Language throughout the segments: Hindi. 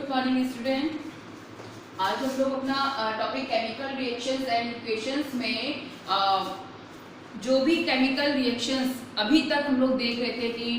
Good morning student. आज हम लोग अपना topic chemical reactions and equations में जो भी केमिकल रिएक्शंस अभी तक हम लोग देख रहे थे कि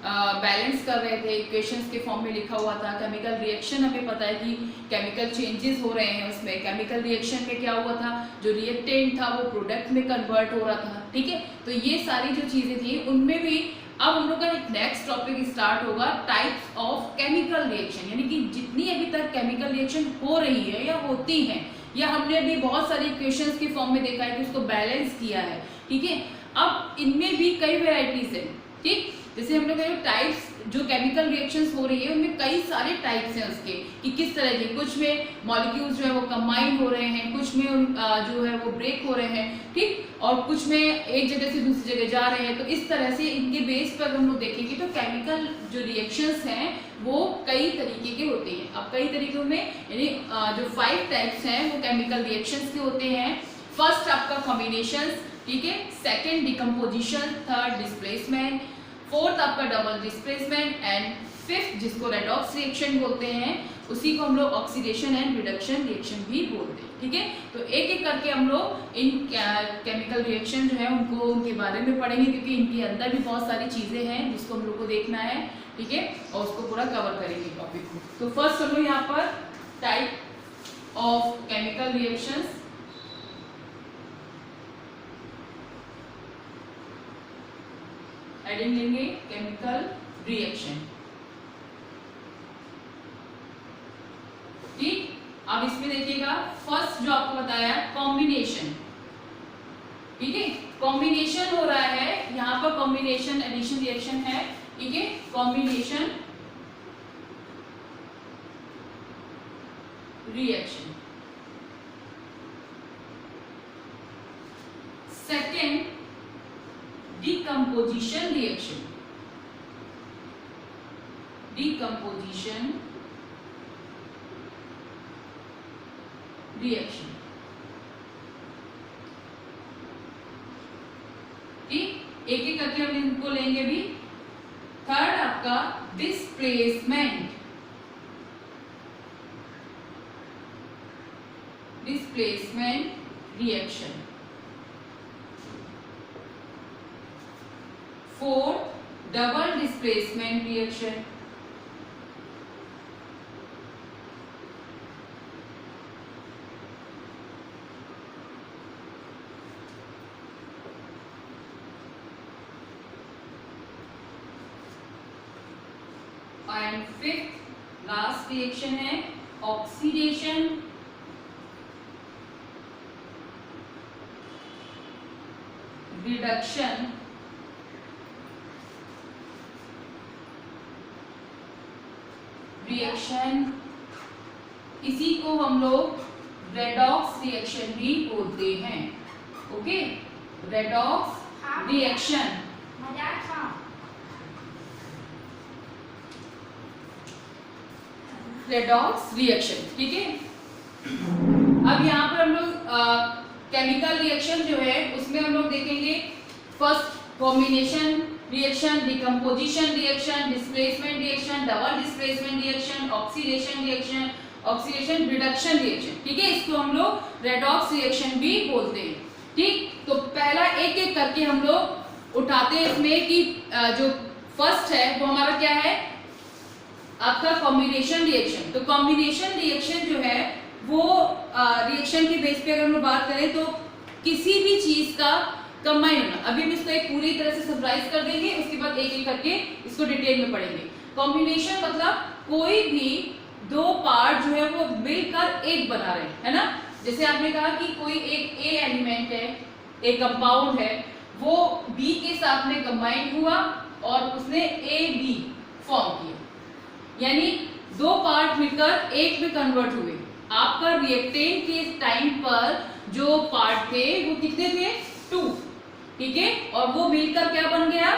बैलेंस कर रहे थे, इक्वेशंस के फॉर्म में लिखा हुआ था। केमिकल रिएक्शन हमें पता है कि केमिकल चेंजेस हो रहे हैं उसमें। केमिकल रिएक्शन में क्या हुआ था, जो रिएक्टेंट था वो प्रोडक्ट में कन्वर्ट हो रहा था। ठीक है, तो ये सारी जो चीज़ें थी उनमें भी अब हम लोग का एक नेक्स्ट टॉपिक स्टार्ट होगा, टाइप्स ऑफ केमिकल रिएक्शन। यानी कि जितनी अभी तक केमिकल रिएक्शन हो रही है या होती हैं, या हमने अभी बहुत सारी इक्वेशंस के फॉर्म में देखा है कि उसको बैलेंस किया है। ठीक है, अब इनमें भी कई वेराइटीज है। ठीक, जैसे हम लोग टाइप्स जो केमिकल रिएक्शंस हो रही है उनमें कई सारे टाइप्स हैं उसके, कि किस तरह के, कुछ में मॉलिक्यूल्स जो है वो कंबाइन हो रहे हैं, कुछ में जो है वो ब्रेक हो रहे हैं। ठीक, और कुछ में एक जगह से दूसरी जगह जा रहे हैं। तो इस तरह से इनके बेस पर हम लोग देखेंगे तो केमिकल जो रिएक्शंस हैं वो कई तरीके के होते हैं। अब कई तरीकों में यानी जो 5 टाइप्स हैं वो केमिकल रिएक्शंस के होते हैं। फर्स्ट आपका कॉम्बिनेशन, ठीक है, second decomposition, third displacement, fourth आपका डबल डिस्प्लेसमेंट एंड फिफ्थ जिसको रेडॉक्स रिएक्शन बोलते हैं उसी को हम लोग ऑक्सीडेशन एंड रिडक्शन रिएक्शन भी बोलते हैं। ठीक है, तो एक एक करके हम लोग इन केमिकल रिएक्शन जो है उनको उनके बारे में पढ़ेंगे, क्योंकि इनके अंदर भी बहुत सारी चीज़ें हैं जिसको हम लोग को देखना है। ठीक है, और उसको पूरा कवर करेंगे टॉपिक को। तो फर्स्ट हम लोग यहाँ पर type of chemical reactions heading लेंगे, केमिकल रिएक्शन। ठीक, अब इसमें देखिएगा फर्स्ट जो आपको बताया कॉम्बिनेशन। ठीक है, कॉम्बिनेशन हो रहा है यहां पर, कॉम्बिनेशन एडिशन रिएक्शन है। ठीक है, combination reaction. Second decomposition reaction, decomposition reaction। ठीक, एक एक करके हम इनको लेंगे भी। थर्ड आपका displacement, displacement reaction. Fourth double displacement reaction. And fifth last reaction है ऑक्सीडेशन रिडक्शन रिएक्शन। इसी को हम लोग रेडॉक्स रिएक्शन भी बोलते हैं। Okay, redox reaction. Redox reaction. ठीक है, अब यहाँ पर हम लोग केमिकल रिएक्शन जो है उसमें हम लोग देखेंगे first combination reaction, decomposition reaction, displacement reaction, double displacement reaction, oxidation reaction, oxidation reduction reaction. ठीक है, इसको हम लोग रेडॉक्स रिएक्शन भी बोलते हैं। ठीक, तो पहला एक एक करके हम लोग उठाते हैं इसमें कि जो फर्स्ट है वो हमारा क्या है, आपका कॉम्बिनेशन रिएक्शन। तो कॉम्बिनेशन रिएक्शन जो है वो रिएक्शन के बेस पे अगर हम लोग बात करें तो किसी भी चीज का कंबाइन होना। अभी हम इसको एक पूरी तरह से समराइज कर देंगे, उसके बाद एक एक करके इसको डिटेल में पढ़ेंगे। कॉम्बिनेशन मतलब कोई भी दो पार्ट जो है वो मिलकर एक बना रहे हैं, है ना। जैसे आपने कहा कि कोई एक ए एलिमेंट है, एक कंपाउंड है, वो बी के साथ में कंबाइन हुआ और उसने ए बी फॉर्म किया, यानी दो पार्ट मिलकर एक में कन्वर्ट हुए। आपका रिएक्टेंट के टाइम पर जो पार्ट थे वो कितने थे, 2। ठीक है, और वो मिलकर क्या बन गया,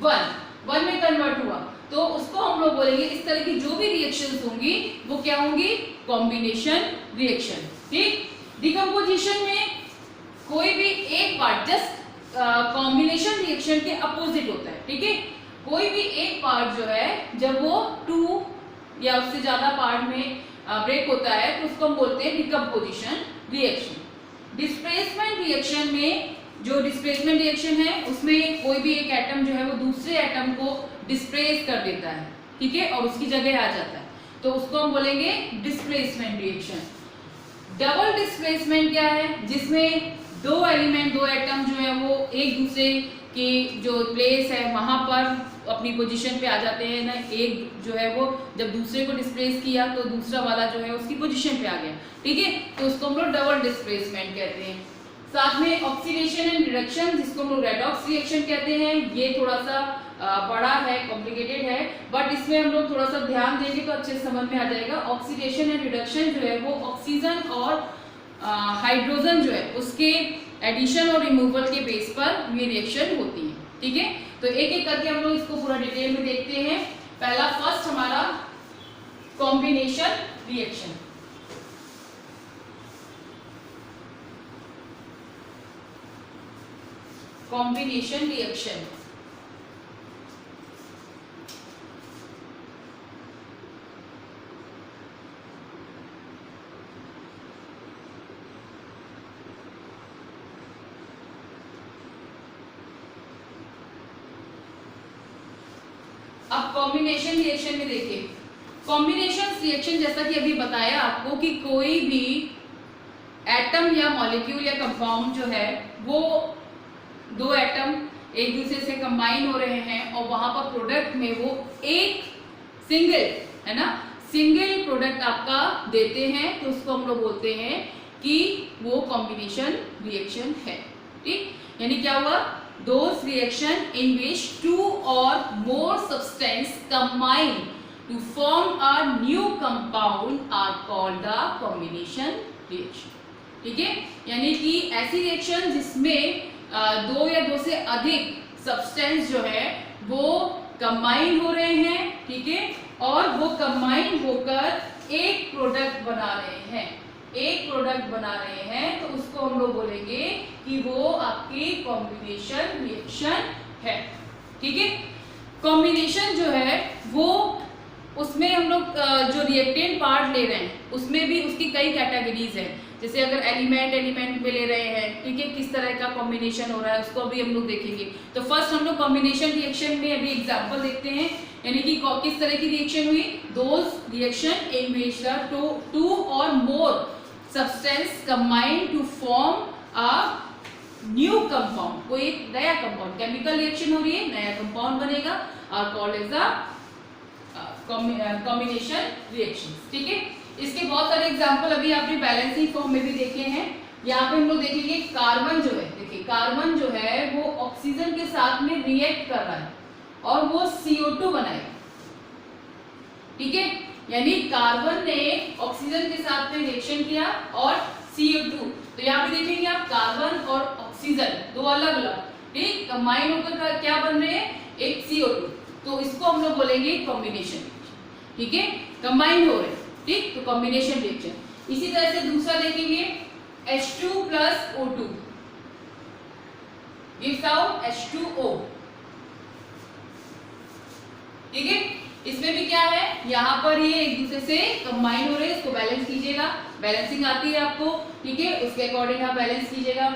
1 में कन्वर्ट हुआ। तो उसको हम लोग बोलेंगे, इस तरह की जो भी रिएक्शंस होंगी वो क्या होंगी, कॉम्बिनेशन रिएक्शन। ठीक, डिकम्पोजिशन में कोई भी एक पार्ट जस्ट कॉम्बिनेशन रिएक्शन के अपोजिट होता है। ठीक है, कोई भी एक पार्ट जो है जब वो 2 या उससे ज्यादा पार्ट में ब्रेक होता है तो उसको हम बोलते हैं डिकम्पोजिशन रिएक्शन। डिस्प्लेसमेंट रिएक्शन में, जो डिस्प्लेसमेंट रिएक्शन है उसमें कोई भी एक एटम जो है वो दूसरे एटम को डिस्प्लेस कर देता है, ठीक है, और उसकी जगह आ जाता है, तो उसको हम बोलेंगे डिस्प्लेसमेंट रिएक्शन। डबल डिस्प्लेसमेंट क्या है, जिसमें दो एलिमेंट, दो एटम जो है वो एक दूसरे की जो प्लेस है वहां पर अपनी पोजीशन पे आ जाते हैं ना, एक जो है वो जब दूसरे को डिस्प्लेस किया तो दूसरा वाला जो है उसकी पोजीशन पे आ गया, ठीक है, तो उसको हम लोग डबल डिस्प्लेसमेंट कहते हैं। साथ में ऑक्सीडेशन एंड रिडक्शन, जिसको हम लोग रेडॉक्स रिएक्शन कहते हैं, ये थोड़ा सा बड़ा है, कॉम्प्लिकेटेड है, बट इसमें हम लोग थोड़ा सा ध्यान देंगे तो अच्छे से समझ में आ जाएगा। ऑक्सीडेशन एंड रिडक्शन जो है वो ऑक्सीजन और हाइड्रोजन जो है उसके एडिशन और रिमूवल के बेस पर ये रिएक्शन होती है, ठीक है। तो एक एक करके हम लोग इसको पूरा डिटेल में देखते हैं। पहला फर्स्ट हमारा कॉम्बिनेशन रिएक्शन। कॉम्बिनेशन रिएक्शन अब कॉम्बिनेशन रिएक्शन में देखिए, कॉम्बिनेशन रिएक्शन जैसा कि अभी बताया आपको कि कोई भी एटम या मॉलिक्यूल या कंपाउंड जो है वो दो एटम एक दूसरे से कंबाइन हो रहे हैं और वहां पर प्रोडक्ट में वो एक सिंगल, है ना, सिंगल प्रोडक्ट आपका देते हैं, तो उसको हम लोग बोलते हैं कि वो कॉम्बिनेशन रिएक्शन है, ठीक। यानी क्या हुआ, those reaction in which two or more substance combine to form a new compound are called the combination reaction, ठीक है। यानी कि ऐसी रिएक्शन जिसमें दो या दो से अधिक सब्सटेंस जो है वो कंबाइन हो रहे हैं, ठीक है, और वो कंबाइन होकर एक प्रोडक्ट बना रहे हैं, एक प्रोडक्ट बना रहे हैं, तो उसको हम लोग बोलेंगे कि वो आपकी कॉम्बिनेशन रिएक्शन है, ठीक है। कॉम्बिनेशन जो है वो, उसमें हम लोग जो रिएक्टेंट पार्ट ले रहे हैं उसमें भी उसकी कई कैटेगरीज है। जैसे अगर एलिमेंट में ले रहे हैं, ठीक है, किस तरह का कॉम्बिनेशन हो रहा है उसको अभी हम लोग देखेंगे। तो फर्स्ट हम लोग कॉम्बिनेशन रिएक्शन में अभी एग्जांपल देखते हैं, यानी कि किस तरह की रिएक्शन हुई, those reaction in which the two और more substance combine to form a new compound, कोई एक नया कंपाउंड, केमिकल रिएक्शन हो रही है, नया कंपाउंड बनेगा और called as the combination reaction, ठीक है। इसके बहुत सारे एग्जांपल अभी आपने बैलेंसिंग फॉर्म में भी देखे हैं। यहाँ पे हम लोग देखेंगे कार्बन जो है, देखिए कार्बन जो है वो ऑक्सीजन के साथ में रिएक्ट कर रहा है और वो CO2 बनाएगा, ठीक है। यानी कार्बन ने ऑक्सीजन के साथ में रिएक्शन किया और CO2, तो यहाँ पे देखेंगे आप कार्बन और ऑक्सीजन दो अलग अलग, ठीक, कंबाइन होकर क्या बन रहे हैं, एक CO2, तो इसको हम लोग बोलेंगे कॉम्बिनेशन रिएक्शन, ठीक है, कंबाइन हो रहे हैं, ठीक, तो कॉम्बिनेशन रिएक्शन। इसी तरह से दूसरा देखेंगे H2 plus O2 gives out H2O, ठीक है। इसमें भी क्या है, यहाँ पर ये एक दूसरे से कंबाइन हो रहे हैं, इसको बैलेंस कीजिएगा, बैलेंसिंग आती है आपको, ठीक है, उसके अकॉर्डिंग आप बैलेंस कीजिएगा,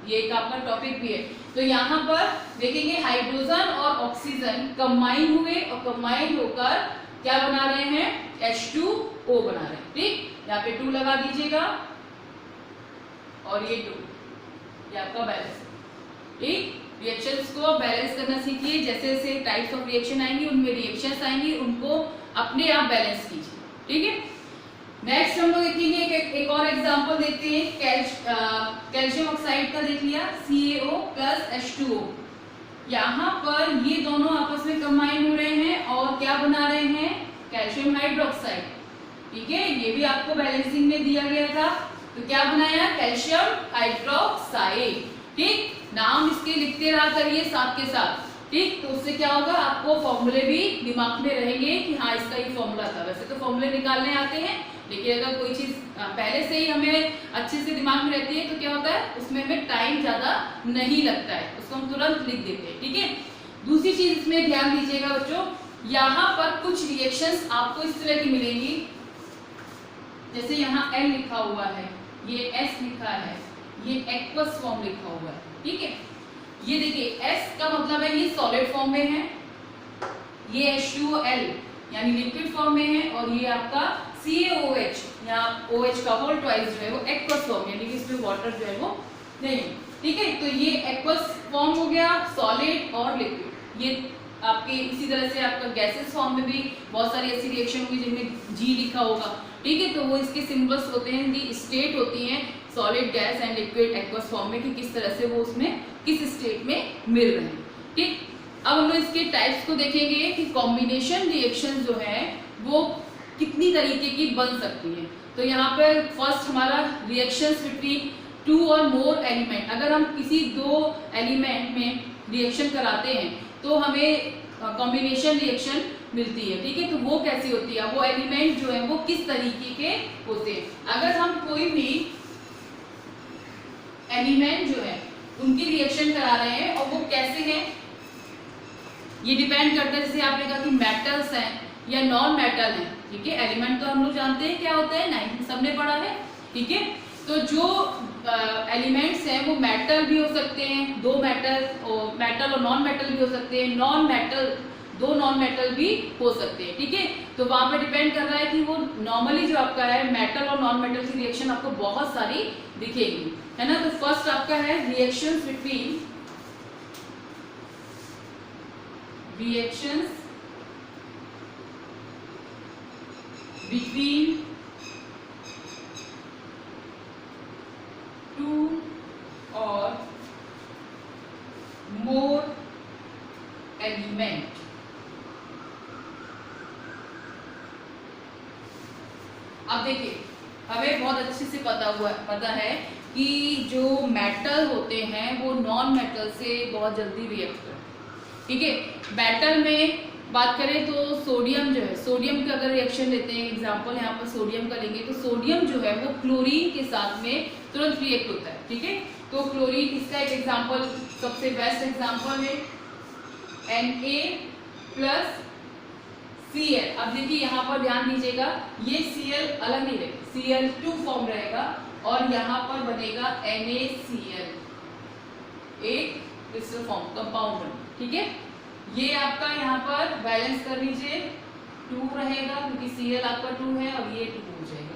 ये एक आपका टॉपिक भी है। तो यहाँ पर देखेंगे हाइड्रोजन और ऑक्सीजन कंबाइन हुए और कंबाइन होकर क्या बना रहे हैं, H2O बना रहे हैं, ठीक, यहाँ पे 2 लगा दीजिएगा और ये 2, ये आपका बैलेंस, ठीक। रिएक्शंस को बैलेंस करना सीखिए, जैसे जैसे टाइप्स ऑफ रिएक्शन आएंगी उनमें रिएक्शंस आएंगी, उनको अपने आप बैलेंस कीजिए, ठीक है। नेक्स्ट हम लोग देखेंगे एक और एग्जांपल देखते हैं, कैल्शियम ऑक्साइड का देख लिया, CaO plus H2O, यहाँ पर ये दोनों आपस में कंबाइन हो रहे हैं और क्या बना रहे हैं, कैल्शियम हाइड्रोक्साइड, ठीक है, ये भी आपको बैलेंसिंग में दिया गया था, तो क्या बनाया, कैल्शियम हाइड्रोक्साइड, ठीक, नाम इसके लिखते रहा करिए साथ के साथ, ठीक, तो उससे क्या होगा, आपको फॉर्मूले भी दिमाग में रहेंगे कि हाँ इसका ये फॉर्मूला था। वैसे तो फॉर्मूले निकालने आते हैं, लेकिन अगर कोई चीज पहले से ही हमें अच्छे से दिमाग में रहती है तो क्या होता है, उसमें हमें टाइम ज्यादा नहीं लगता है, उसको हम तुरंत लिख देते हैं, ठीक है। दूसरी चीज इसमें ध्यान दीजिएगा बच्चों, यहाँ पर कुछ रिएक्शंस आपको इस तरह की मिलेंगी, जैसे यहाँ L लिखा हुआ है, ये S लिखा है, ये एक्वस फॉर्म लिखा हुआ है, ठीक है। ये देखिए S का मतलब है ये सॉलिड फॉर्म में है, ये H2OL यानी लिक्विड फॉर्म में है, और ये आपका CaOH या OH का होल ट्वाइस जो है वो एक्वस फॉर्म यानी कि इसमें वाटर जो है वो नहीं, ठीक है। तो ये एक्वस फॉर्म हो गया, सॉलिड और लिक्विड। ये आपके इसी तरह से आपका गैसेस फॉर्म में भी बहुत सारी ऐसी रिएक्शन होंगी जिनमें G लिखा होगा, ठीक है। तो वो इसके सिंबल्स होते हैं, इनकी स्टेट होती है solid, gas and liquid aqueous form में, कि किस तरह से वो उसमें किस स्टेट में मिल रहे हैं, ठीक। अब हम लोग इसके टाइप्स को देखेंगे कि कॉम्बिनेशन रिएक्शन जो है वो कितनी तरीके की बन सकती है। तो यहाँ पर फर्स्ट हमारा रिएक्शंस बिटवीन टू और मोर एलिमेंट, अगर हम किसी दो एलिमेंट में रिएक्शन कराते हैं तो हमें कॉम्बिनेशन रिएक्शन मिलती है, ठीक है। तो वो कैसी होती है, वो एलिमेंट जो है वो किस तरीके के होते हैं। अगर हम कोई भी एलिमेंट जो है उनकी रिएक्शन करा रहे हैं और वो कैसे हैं, ये डिपेंड करता है। जैसे आपने कहा कि मेटल्स हैं या नॉन मेटल हैं, ठीक है। एलिमेंट तो हम लोग जानते हैं क्या होता है, 9th सबने पढ़ा है, ठीक है। तो जो एलिमेंट्स हैं वो मेटल भी हो सकते हैं, दो मेटल और नॉन मेटल भी हो सकते हैं, नॉन मेटल दो नॉन मेटल भी हो सकते हैं, ठीक है। तो वहां पे डिपेंड कर रहा है कि वो नॉर्मली जो आपका है मेटल और नॉन मेटल की रिएक्शन आपको बहुत सारी दिखेगी, है ना। तो फर्स्ट आपका है रिएक्शंस बिटवीन टू और मोर एलिमेंट। अब देखिए हमें बहुत अच्छे से पता है कि जो मेटल होते हैं वो नॉन मेटल से बहुत जल्दी रिएक्ट करते हैं, ठीक है। मेटल में बात करें तो सोडियम जो है, सोडियम का अगर रिएक्शन लेते हैं, एग्जांपल यहाँ पर सोडियम का लेंगे, तो सोडियम जो है वो क्लोरीन के साथ में तुरंत रिएक्ट होता है, ठीक है। तो क्लोरीन इसका एक एग्जांपल, सबसे बेस्ट एग्जांपल है Na+Cl। अब देखिए यहाँ पर ध्यान दीजिएगा, ये Cl अलग नहीं रहेगा, Cl2 फॉर्म रहेगा और यहाँ पर बनेगा NaCl, एक क्रिस्टल फॉर्म कंपाउंड बन, ठीक है। ये आपका यहाँ पर बैलेंस कर लीजिए, 2 रहेगा क्योंकि Cl आपका 2 है और ये 2 हो जाएगा,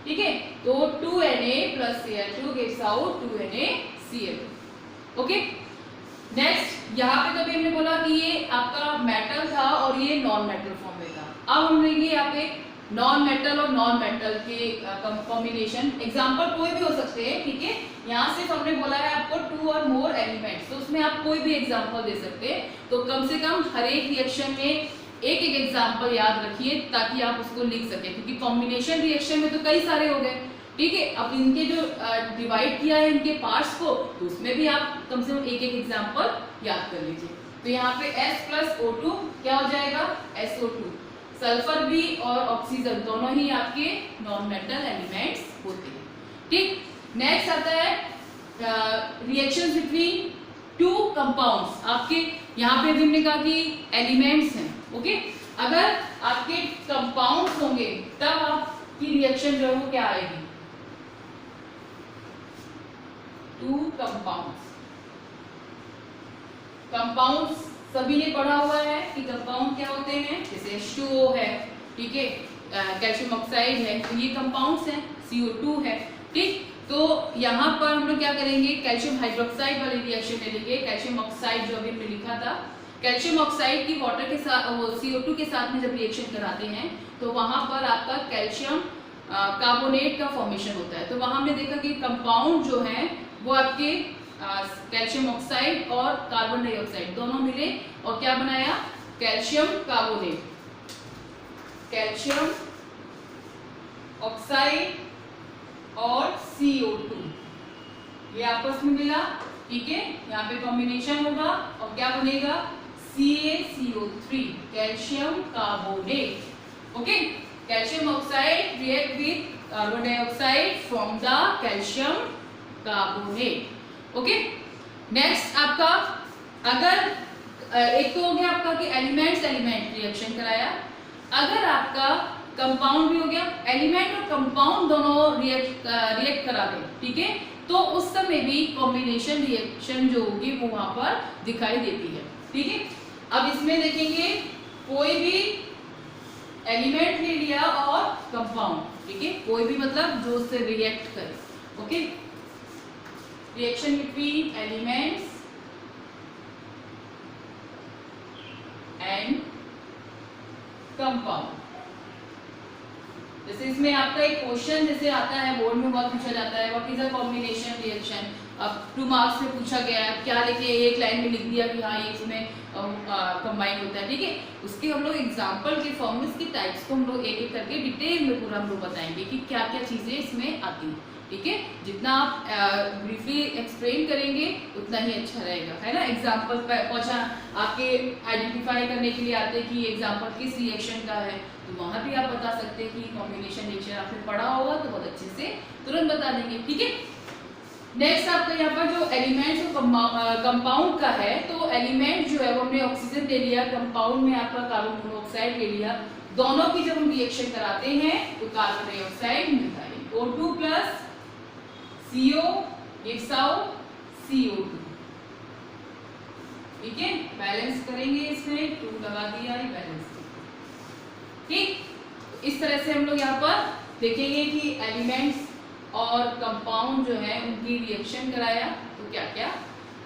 ठीक है। तो 2Na+Cl2 gives out 2NaCl, okay. Next यहाँ पे कभी हमने बोला कि ये आपका मेटल था और ये नॉन मेटल फॉर्म में था। अब हम लेंगे यहाँ पे नॉन मेटल और नॉन मेटल के कॉम्बिनेशन, एग्जांपल कोई भी हो सकते हैं, ठीक है। यहाँ सिर्फ हमने बोला है आपको 2 और मोर एलिमेंट्स, तो उसमें आप कोई भी एग्जांपल दे सकते हैं। तो कम से कम हर एक रिएक्शन में एक एक एग्जांपल याद रखिए ताकि आप उसको लिख सकें, क्योंकि कॉम्बिनेशन रिएक्शन में तो कई सारे हो गए, ठीक है। अब इनके जो डिवाइड किया है इनके पार्ट्स को, तो उसमें भी आप कम से कम एक एक एग्जांपल याद कर लीजिए। तो यहाँ पे S+O2 क्या हो जाएगा, SO2। सल्फर भी और ऑक्सीजन दोनों ही आपके नॉन मेटल एलिमेंट्स होते हैं, ठीक। नेक्स्ट आता है रिएक्शन बिटवीन टू कंपाउंड्स। आपके यहाँ पे भी हमने कहा कि एलिमेंट्स हैं, ओके। अगर आपके कंपाउंड्स होंगे तब आपकी रिएक्शन जो है वो क्या आएगी, टू कंपाउंड्स। कंपाउंड्स सभी ने पढ़ा हुआ है कि कंपाउंड क्या होते हैं, जैसे H2O है, ठीक है, कैल्शियम ऑक्साइड है, तो ये कंपाउंड्स हैं, CO2 है, ठीक। तो यहाँ पर हम लोग क्या करेंगे, कैल्शियम हाइड्रोक्साइड वाली रिएक्शन ले लेंगे। कैल्शियम ऑक्साइड जो अभी हमने लिखा था, कैल्शियम ऑक्साइड की वाटर के साथ CO2 के साथ में जब रिएक्शन कराते हैं तो वहां पर आपका कैल्शियम कार्बोनेट का फॉर्मेशन होता है। तो वहां हमने देखा कि कंपाउंड जो है वो आपके कैल्शियम ऑक्साइड और कार्बन डाइऑक्साइड दोनों मिले और क्या बनाया, कैल्शियम कार्बोनेट, कैल्शियम ऑक्साइड और CO2 ये आपस में मिला, ठीक है। यहाँ पे कॉम्बिनेशन होगा और क्या बनेगा, CaCO3 calcium carbonate, okay. Calcium oxide react with carbon dioxide from the calcium carbonate, okay. Next आपका अगर एक तो हो गया आपका कि एलिमेंट एलिमेंट रिएक्शन कराया। अगर आपका कंपाउंड भी हो गया, एलिमेंट और कंपाउंड दोनों रिएक्ट करा दे, ठीक है, तो उस समय भी कॉम्बिनेशन रिएक्शन जो होगी वो वहां पर दिखाई देती है, ठीक है। अब इसमें देखेंगे कोई भी एलिमेंट ले लिया और कंपाउंड, ठीक है, कोई भी मतलब जो उससे रिएक्ट करे, okay. Reaction between elements and compound. जैसे इसमें आपका एक क्वेश्चन जैसे आता है बोर्ड में बहुत पूछा जाता है, what is a combination reaction. अब 2 मार्क्स में पूछा गया है, क्या लिखे, एक लाइन में लिख दिया कि हाँ ये इसमें कंबाइन होता है, ठीक है। उसके हम लोग एग्जांपल के फॉर्म में इसकी टाइप्स को हम लोग एक एक करके डिटेल में पूरा हम लोग बताएंगे कि क्या क्या चीजें इसमें आती हैं, ठीक है। जितना आप ब्रीफली एक्सप्लेन करेंगे उतना ही अच्छा रहेगा, है ना। एग्जाम्पल पहुंचा आपके आइडेंटिफाई करने के लिए आते हैं कि एग्जाम्पल किस रिएक्शन का है, तो वहां भी आप बता सकते हैं कि कॉम्बिनेशन रिएक्शन आपने पढ़ा होगा तो बहुत अच्छे से तुरंत बता देंगे, ठीक है। नेक्स्ट आपका यहाँ पर जो एलिमेंट्स और कंपाउंड का है, तो एलिमेंट जो है वो हमने ऑक्सीजन ले लिया, कंपाउंड में आपका कार्बन मोनोऑक्साइड ले लिया। दोनों की जब हम रिएक्शन कराते हैं तो कार्बन डाइऑक्साइड मिलता है, O2 plus CO gives out CO2, ठीक है। बैलेंस करेंगे, इसमें 2 लगा दिया है, बैलेंस, ठीक। इस तरह से हम लोग यहाँ पर देखेंगे कि एलिमेंट्स और कंपाउंड जो है उनकी रिएक्शन कराया तो क्या क्या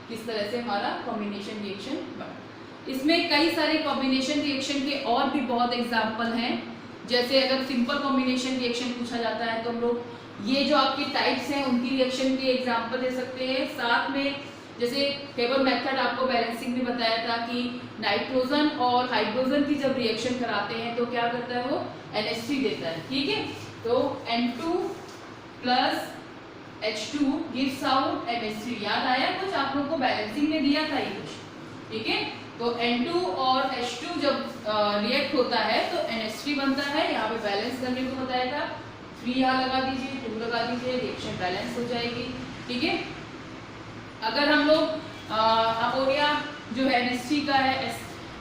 किस तरह से हमारा कॉम्बिनेशन रिएक्शन बना। इसमें कई सारे कॉम्बिनेशन रिएक्शन के और भी बहुत एग्जाम्पल हैं। जैसे अगर सिंपल कॉम्बिनेशन रिएक्शन पूछा जाता है तो हम लोग ये जो आपकी टाइप्स हैं उनकी रिएक्शन के एग्जाम्पल दे सकते हैं। साथ में जैसे टेबल मेथड आपको बैलेंसिंग में बताया था कि नाइट्रोजन और हाइड्रोजन की जब रिएक्शन कराते हैं तो क्या करता है वो NH3 देता है, ठीक है। तो N2 plus H2 gives out NH3। याद आया कुछ आप लोगों को बैलेंसिंग में दिया था ये कुछ, ठीक है। तो N2 और H2 जब रिएक्ट होता है तो NH3 बनता है। यहाँ पे बैलेंस करने को बताया था, 3 यहाँ लगा दीजिए, 2 लगा दीजिए, रिएक्शन बैलेंस हो जाएगी, ठीक है। अगर हम लोग अमोनिया जो है NH3 का है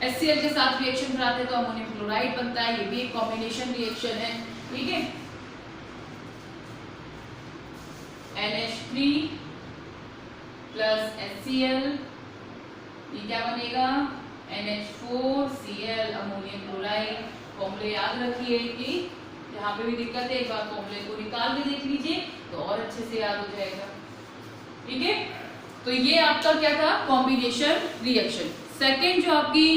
HCl के साथ रिएक्शन कराते हैं तो अमोनियम क्लोराइड बनता है, ये भी एक कॉम्बिनेशन रिएक्शन है, ठीक है। NH3 प्लस HCl, ये क्या बनेगा NH4Cl अमोनियम क्लोराइड। फॉर्मूले याद रखिए कि यहाँ पे भी दिक्कत है, एक बार फॉर्मूले को निकाल के देख लीजिए तो और अच्छे से याद हो जाएगा, ठीक है। तो ये आपका क्या था कॉम्बिनेशन रिएक्शन। सेकेंड जो आपकी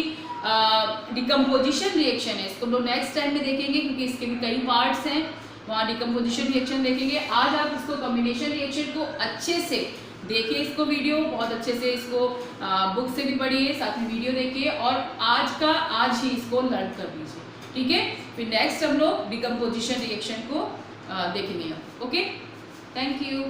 डिकम्पोजिशन रिएक्शन है, इसको हम लोग नेक्स्ट टाइम में देखेंगे क्योंकि इसके भी कई पार्ट्स हैं, वहाँ डिकम्पोजिशन रिएक्शन देखेंगे। आज आप इसको कॉम्बिनेशन रिएक्शन को अच्छे से देखिए, इसको वीडियो बहुत अच्छे से इसको बुक से भी पढ़िए, साथ में वीडियो देखिए और आज ही इसको लर्न कर लीजिए, ठीक है। फिर नेक्स्ट हम लोग डिकम्पोजिशन रिएक्शन को देखेंगे, ओके। Thank you.